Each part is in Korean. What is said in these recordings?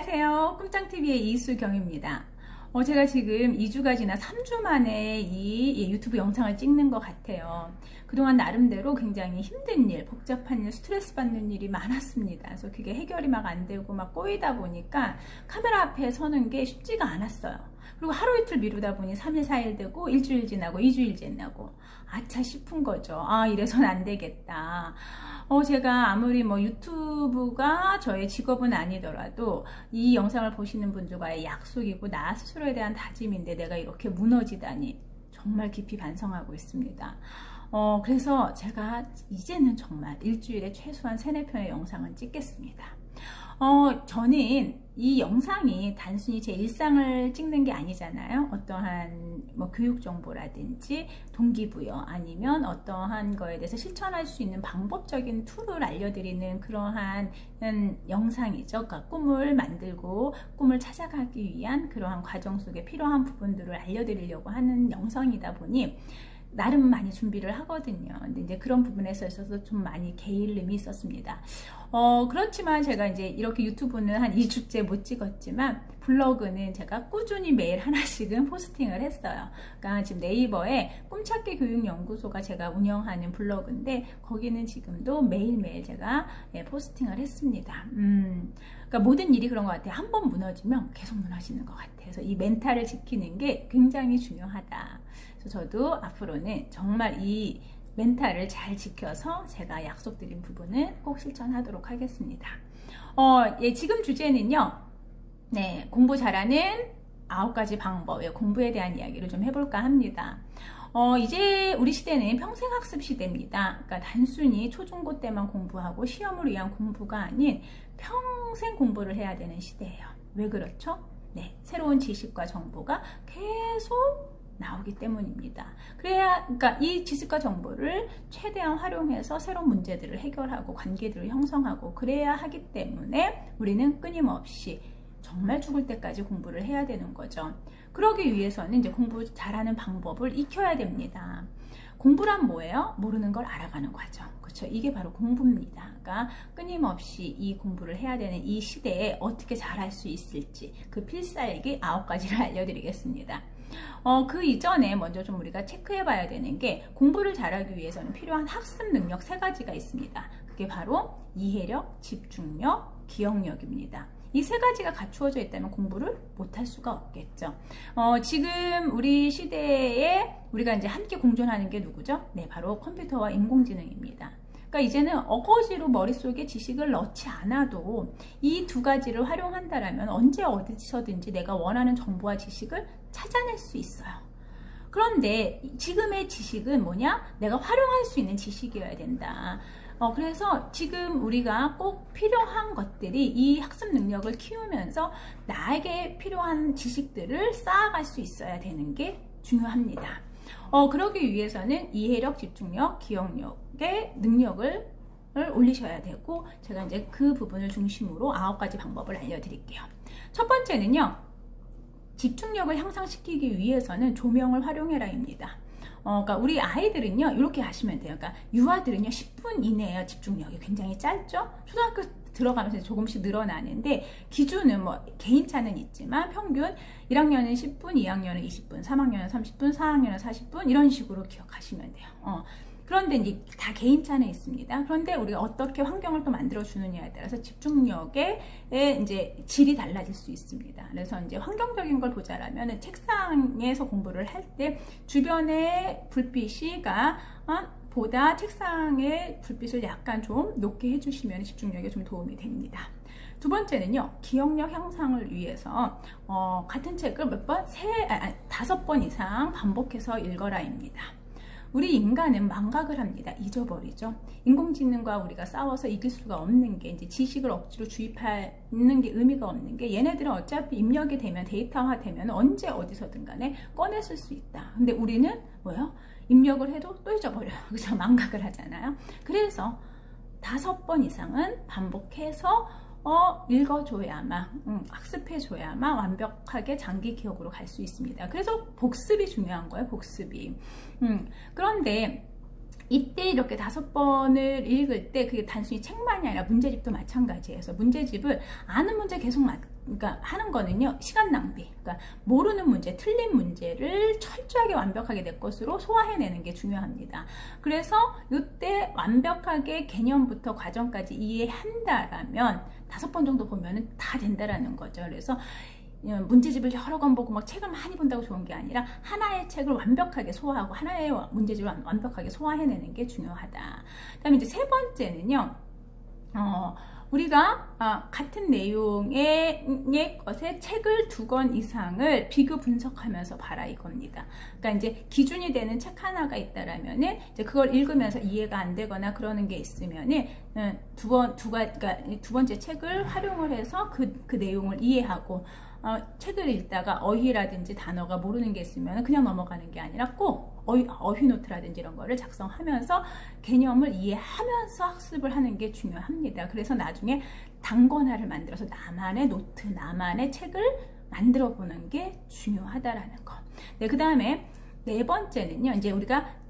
안녕하세요. 꿈짱TV의 이수경입니다. 제가 지금 2주가 지나 3주 만에 이 유튜브 영상을 찍는 것 같아요. 그동안 나름대로 굉장히 힘든 일, 복잡한 일, 스트레스 받는 일이 많았습니다. 그래서 그게 해결이 막 안 되고 막 꼬이다 보니까 카메라 앞에 서는 게 쉽지가 않았어요. 그리고 하루 이틀 미루다 보니 3일, 4일 되고 일주일 지나고 2주일 지나고 아차 싶은 거죠. 아, 이래선 안 되겠다. 제가 아무리 뭐 유튜브가 저의 직업은 아니더라도 이 영상을 보시는 분들과의 약속이고 나 스스로에 대한 다짐인데 내가 이렇게 무너지다니 정말 깊이 반성하고 있습니다. 그래서 제가 이제는 정말 일주일에 최소한 3-4편의 영상은 찍겠습니다. 저는 이 영상이 단순히 제 일상을 찍는 게 아니잖아요. 어떠한 뭐 교육 정보라든지 동기부여 아니면 어떠한 거에 대해서 실천할 수 있는 방법적인 툴을 알려드리는 그러한 영상이죠. 그러니까 꿈을 만들고 꿈을 찾아가기 위한 그러한 과정 속에 필요한 부분들을 알려드리려고 하는 영상이다 보니 나름 많이 준비를 하거든요. 근데 이제 그런 부분에서 있어서 좀 많이 게을름이 있었습니다. 그렇지만 제가 이제 이렇게 유튜브는 한 2주째 못 찍었지만 블로그는 제가 꾸준히 매일 하나씩은 포스팅을 했어요. 그러니까 지금 네이버에 꿈찾기 교육연구소가 제가 운영하는 블로그인데 거기는 지금도 매일매일 제가 포스팅을 했습니다. 그러니까 모든 일이 그런 것 같아요. 한 번 무너지면 계속 무너지는 것 같아요. 그래서 이 멘탈을 지키는 게 굉장히 중요하다. 그래서 저도 앞으로는 정말 이 멘탈을 잘 지켜서 제가 약속드린 부분은 꼭 실천하도록 하겠습니다. 지금 주제는요. 네, 공부 잘하는 9가지 방법, 공부에 대한 이야기를 좀 해볼까 합니다. 이제 우리 시대는 평생학습 시대입니다. 그러니까 단순히 초중고 때만 공부하고 시험을 위한 공부가 아닌 평생 공부를 해야 되는 시대예요. 왜 그렇죠? 네, 새로운 지식과 정보가 계속 나오기 때문입니다. 그러니까 이 지식과 정보를 최대한 활용해서 새로운 문제들을 해결하고 관계들을 형성하고 그래야 하기 때문에 우리는 끊임없이 정말 죽을 때까지 공부를 해야 되는 거죠. 그러기 위해서는 이제 공부 잘하는 방법을 익혀야 됩니다. 공부란 뭐예요? 모르는 걸 알아가는 과정. 그렇죠? 이게 바로 공부입니다. 그러니까 끊임없이 이 공부를 해야 되는 이 시대에 어떻게 잘할 수 있을지 그 필살기 9가지를 알려드리겠습니다. 그 이전에 먼저 좀 우리가 체크해 봐야 되는 게 공부를 잘하기 위해서는 필요한 학습 능력 3가지가 있습니다. 그게 바로 이해력, 집중력, 기억력입니다. 이 3가지가 갖추어져 있다면 공부를 못할 수가 없겠죠. 지금 우리 시대에 우리가 이제 함께 공존하는 게 누구죠? 네, 바로 컴퓨터와 인공지능입니다. 그러니까 이제는 어거지로 머릿속에 지식을 넣지 않아도 이 2가지를 활용한다라면 언제 어디서든지 내가 원하는 정보와 지식을 찾아낼 수 있어요. 그런데 지금의 지식은 뭐냐? 내가 활용할 수 있는 지식이어야 된다. 그래서 지금 우리가 꼭 필요한 것들이 이 학습 능력을 키우면서 나에게 필요한 지식들을 쌓아갈 수 있어야 되는 게 중요합니다. 그러기 위해서는 이해력, 집중력, 기억력의 능력을 올리셔야 되고 제가 이제 그 부분을 중심으로 9가지 방법을 알려드릴게요. 첫 번째는요. 집중력을 향상시키기 위해서는 조명을 활용해라입니다. 그러니까 우리 아이들은요 이렇게 하시면 돼요. 그러니까 유아들은요 10분 이내에 집중력이 굉장히 짧죠. 초등학교 들어가면서 조금씩 늘어나는데 기준은 뭐 개인차는 있지만 평균 1학년은 10분, 2학년은 20분, 3학년은 30분, 4학년은 40분 이런 식으로 기억하시면 돼요. 그런데 이제 다 개인차는 있습니다. 그런데 우리가 어떻게 환경을 또 만들어 주느냐에 따라서 집중력의 이제 질이 달라질 수 있습니다. 그래서 이제 환경적인 걸 보자라면 책상에서 공부를 할 때 주변의 불빛이가 보다 책상의 불빛을 약간 좀 높게 해주시면 집중력에 좀 도움이 됩니다. 두 번째는요, 기억력 향상을 위해서 같은 책을 5번 이상 반복해서 읽어라입니다. 우리 인간은 망각을 합니다. 잊어버리죠. 인공지능과 우리가 싸워서 이길 수가 없는 게 이제 지식을 억지로 주입하는 게 의미가 없는 게 얘네들은 어차피 입력이 되면 데이터화 되면 언제 어디서든 간에 꺼내 쓸 수 있다. 근데 우리는 뭐요? 입력을 해도 또 잊어버려요. 그래서 망각을 하잖아요. 그래서 5번 이상은 반복해서 읽어줘야만 학습해줘야만 완벽하게 장기 기억으로 갈 수 있습니다. 그래서 복습이 중요한 거예요. 복습이. 그런데 이때 이렇게 5번을 읽을 때 그게 단순히 책만이 아니라 문제집도 마찬가지예요. 그래서 문제집을 아는 문제 계속 그러니까 하는 거는요, 시간 낭비. 그러니까 모르는 문제, 틀린 문제를 철저하게 완벽하게 내 것으로 소화해내는 게 중요합니다. 그래서 이때 완벽하게 개념부터 과정까지 이해한다라면 5번 정도 보면은 다 된다라는 거죠. 그래서 문제집을 여러 권 보고 막 책을 많이 본다고 좋은 게 아니라 하나의 책을 완벽하게 소화하고 하나의 문제집을 완벽하게 소화해내는 게 중요하다. 그다음에 이제 3번째는요, 우리가 같은 내용의 것에 책을 2권 이상을 비교 분석하면서 봐라 이겁니다. 그러니까 이제 기준이 되는 책 하나가 있다라면은 이제 그걸 읽으면서 이해가 안 되거나 그러는 게 있으면은 그러니까 두 번째 책을 활용을 해서 그 내용을 이해하고, 책을 읽다가 어휘라든지 단어가 모르는 게 있으면 그냥 넘어가는 게 아니라 꼭 어휘 노트라든지 이런 거를 작성하면서 개념을 이해하면서 학습을 하는 게 중요합니다. 그래서 나중에 단권화를 만들어서 나만의 노트, 나만의 책을 만들어 보는 게 중요하다라는 거. 네, 그 다음에 4번째는요, 이제 우리가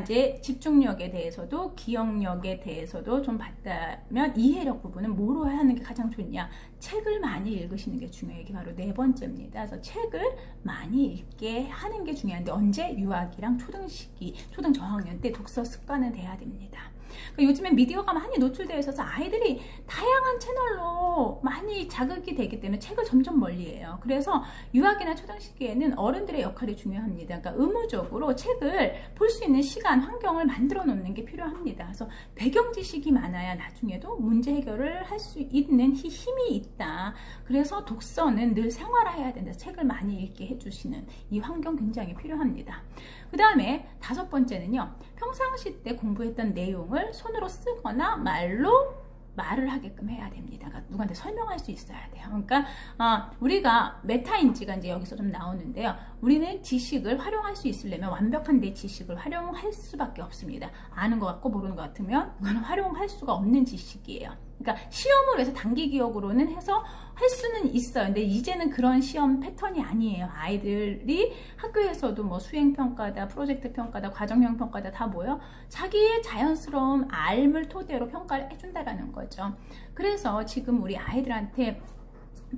이제 집중력에 대해서도 기억력에 대해서도 좀 봤다면 이해력 부분은 뭐로 하는 게 가장 좋냐? 책을 많이 읽으시는 게 중요해요. 이게 바로 4번째입니다. 그래서 책을 많이 읽게 하는 게 중요한데 언제? 유아기랑 초등 저학년 때 독서 습관은 돼야 됩니다. 그러니까 요즘에 미디어가 많이 노출되어 있어서 아이들이 다양한 채널로 많이 자극이 되기 때문에 책을 점점 멀리해요. 그래서 유아기나 초등 시기에는 어른들의 역할이 중요합니다. 그러니까 의무적으로 책을 볼 수 있는 시간, 환경을 만들어 놓는 게 필요합니다. 그래서 배경 지식이 많아야 나중에도 문제 해결을 할 수 있는 힘이 있다. 그래서 독서는 늘 생활화해야 된다. 책을 많이 읽게 해주시는 이 환경 굉장히 필요합니다. 그 다음에 5번째는요, 평상시 때 공부했던 내용을 손으로 쓰거나 말을 하게끔 해야 됩니다. 그러니까 누구한테 설명할 수 있어야 돼요. 그러니까 우리가 메타인지가 이제 여기서 좀 나오는데요. 우리는 지식을 활용할 수 있으려면 완벽한 내 지식을 활용할 수밖에 없습니다. 아는 것 같고 모르는 것 같으면 그건 활용할 수가 없는 지식이에요. 그러니까 시험으로 해서 단기 기억으로는 해서 할 수는 있어요. 근데 이제는 그런 시험 패턴이 아니에요. 아이들이 학교에서도 뭐 수행평가다, 프로젝트 평가다, 과정형 평가다 다 뭐요? 자기의 자연스러운 알을 토대로 평가를 해준다라는 거죠. 그래서 지금 우리 아이들한테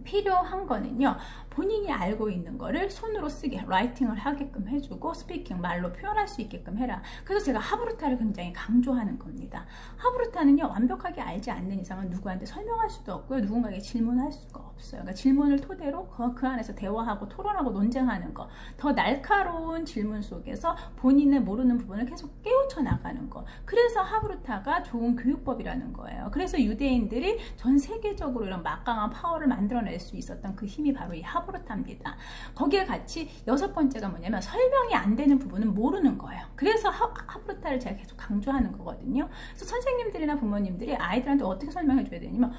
필요한 거는요, 본인이 알고 있는 거를 손으로 쓰게, 라이팅을 하게끔 해주고 스피킹, 말로 표현할 수 있게끔 해라. 그래서 제가 하브루타를 굉장히 강조하는 겁니다. 하브루타는요, 완벽하게 알지 않는 이상은 누구한테 설명할 수도 없고요, 누군가에게 질문할 수가 없어요. 그러니까 질문을 토대로 그 안에서 대화하고 토론하고 논쟁하는 거, 더 날카로운 질문 속에서 본인의 모르는 부분을 계속 깨우쳐 나가는 거. 그래서 하브루타가 좋은 교육법이라는 거예요. 그래서 유대인들이 전 세계적으로 이런 막강한 파워를 만들어낼 수 있었던 그 힘이 바로 이 하브루타입니다. 거기에 같이 6번째가 뭐냐면 설명이 안 되는 부분은 모르는 거예요. 그래서 하브루타를 제가 계속 강조하는 거거든요. 그래서 선생님들이나 부모님들이 아이들한테 어떻게 설명해 줘야 되냐면,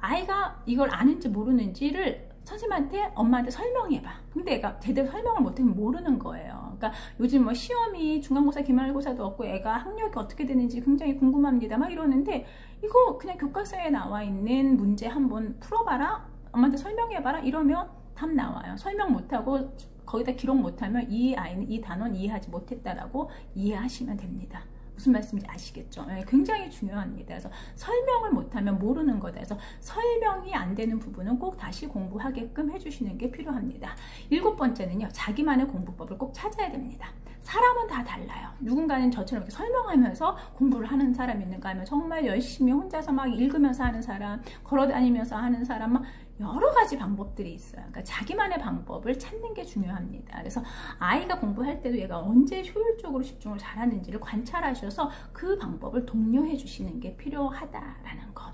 아이가 이걸 아는지 모르는지를 선생님한테, 엄마한테 설명해봐. 근데 애가 제대로 설명을 못하면 모르는 거예요. 그러니까 요즘 뭐 시험이 중간고사, 기말고사도 없고 애가 학력이 어떻게 되는지 굉장히 궁금합니다. 막 이러는데, 이거 그냥 교과서에 나와 있는 문제 한번 풀어봐라, 엄마한테 설명해봐라, 이러면 답 나와요. 설명 못하고 거기다 기록 못하면 이 아이는 이 단어는 이해하지 못했다라고 이해하시면 됩니다. 무슨 말씀인지 아시겠죠? 네, 굉장히 중요합니다. 그래서 설명을 못하면 모르는 거다. 그래서 설명이 안 되는 부분은 꼭 다시 공부하게끔 해주시는 게 필요합니다. 7번째는요, 자기만의 공부법을 꼭 찾아야 됩니다. 사람은 다 달라요. 누군가는 저처럼 이렇게 설명하면서 공부를 하는 사람이 있는가 하면 정말 열심히 혼자서 막 읽으면서 하는 사람, 걸어다니면서 하는 사람, 막 여러 가지 방법들이 있어요. 그러니까 자기만의 방법을 찾는 게 중요합니다. 그래서 아이가 공부할 때도 얘가 언제 효율적으로 집중을 잘하는지를 관찰하셔서 그 방법을 독려해 주시는 게 필요하다라는 것.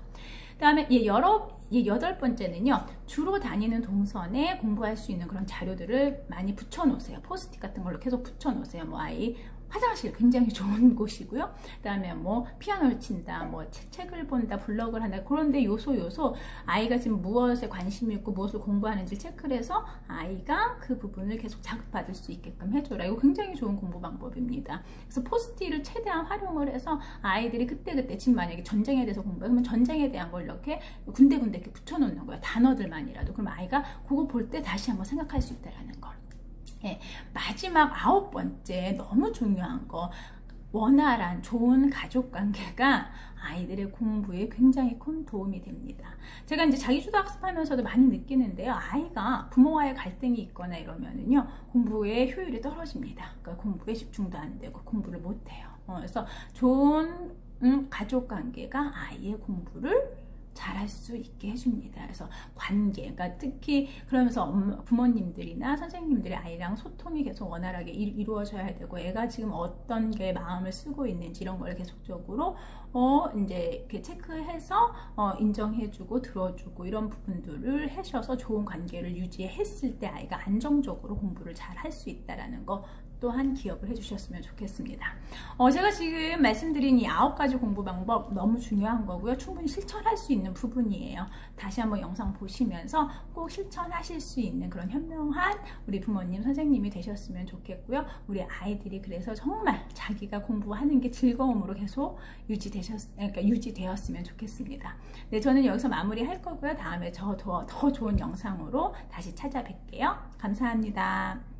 그 다음에 8번째는요, 주로 다니는 동선에 공부할 수 있는 그런 자료들을 많이 붙여 놓으세요. 포스트잇 같은 걸로 계속 붙여 놓으세요. 뭐 아이 화장실 굉장히 좋은 곳이고요. 그 다음에 뭐 피아노를 친다, 뭐 책을 본다, 블로그를 한다. 그런데 요소 아이가 지금 무엇에 관심이 있고 무엇을 공부하는지 체크를 해서 아이가 그 부분을 계속 자극받을 수 있게끔 해줘라. 이거 굉장히 좋은 공부 방법입니다. 그래서 포스트잇을 최대한 활용을 해서 아이들이 그때그때 지금 만약에 전쟁에 대해서 공부하면 전쟁에 대한 걸 이렇게 군데군데 이렇게 붙여놓는 거예요. 단어들만이라도. 그럼 아이가 그거 볼 때 다시 한번 생각할 수 있다라는 걸. 예, 마지막 9번째 너무 중요한 거, 원활한 좋은 가족 관계가 아이들의 공부에 굉장히 큰 도움이 됩니다. 제가 이제 자기주도 학습하면서도 많이 느끼는데요. 아이가 부모와의 갈등이 있거나 이러면은요, 공부의 효율이 떨어집니다. 그러니까 공부에 집중도 안 되고 공부를 못 해요. 그래서 좋은 가족 관계가 아이의 공부를 잘할 수 있게 해줍니다. 그래서 관계, 그러니까 특히 그러면서 부모님들이나 선생님들이 아이랑 소통이 계속 원활하게 이루어져야 되고, 애가 지금 어떤 게 마음을 쓰고 있는지 이런 걸 계속적으로 이제 이렇게 체크해서 인정해주고 들어주고 이런 부분들을 하셔서 좋은 관계를 유지했을 때 아이가 안정적으로 공부를 잘 할 수 있다라는 거 또한 기억을 해주셨으면 좋겠습니다. 제가 지금 말씀드린 이 9가지 공부 방법 너무 중요한 거고요. 충분히 실천할 수 있는 부분이에요. 다시 한번 영상 보시면서 꼭 실천하실 수 있는 그런 현명한 우리 부모님, 선생님이 되셨으면 좋겠고요. 우리 아이들이 그래서 정말 자기가 공부하는 게 즐거움으로 계속 유지되었으면 좋겠습니다. 네, 저는 여기서 마무리할 거고요. 다음에 더 좋은 영상으로 다시 찾아뵐게요. 감사합니다.